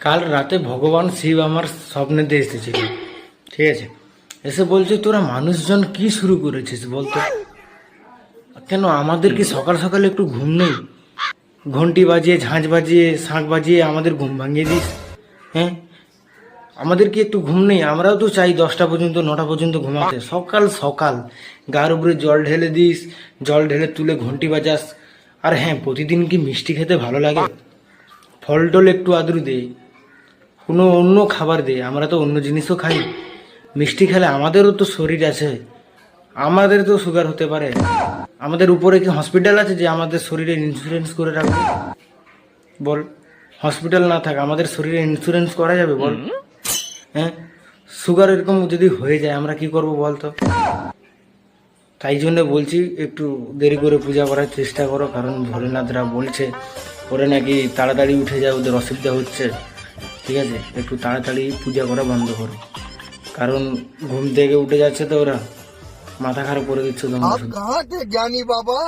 কাল রাতে ভগবান শিব আমার স্বপ্নেতে এসেছিল, ঠিক আছে? এসে বলছে তোরা মানুষজন কি শুরু করেছিস বলতো? কেন আমাদের কি সকাল সকালে একটু ঘুম নেই? ঘন্টি বাজিয়ে, ঝাঁঝ বাজিয়ে, শাঁখ বাজিয়ে আমাদের ঘুম ভাঙিয়ে দিস। হ্যাঁ, আমাদের কি একটু ঘুম নেই? আমরাও তো চাই 10টা পর্যন্ত, 9টা পর্যন্ত ঘুমাতে। সকাল সকাল গার উপরে জল ঢেলে দিস, জল ঢেলে তুলে ঘন্টি বাজাস। আর হ্যাঁ, প্রতিদিন কি মিষ্টি খেতে ভালো লাগে? ফল টল একটু আদরু দে, কোনো অন্য খাবার দে। আমরা তো অন্য জিনিসও খাই। মিষ্টি খেলে আমাদেরও তো শরীর আছে, আমাদের তো সুগার হতে পারে। আমাদের উপরে কি হসপিটাল আছে যে আমাদের শরীরে ইন্স্যুরেন্স করে রাখবে? বল, হসপিটাল না থাক আমাদের শরীরে ইন্স্যুরেন্স করা যাবে বল? হ্যাঁ, সুগার এরকম যদি হয়ে যায় আমরা কি করব বলতো? তাই জন্য বলছি একটু দেরি করে পূজা করার চেষ্টা করো, কারণ ভোলেনাথরা বলছে ওরা নাকি তাড়াতাড়ি উঠে যায়, ওদের অসুবিধা হচ্ছে। ঠিক আছে, একটু তাড়াতাড়ি পূজা করা বন্ধ করো, কারণ ঘুম থেকে উঠে যাচ্ছে তো ওরা, মাথা খারাপ করে দিচ্ছে তোমরা आप শুধু। कहाँ थे ज्ञानी बाबा?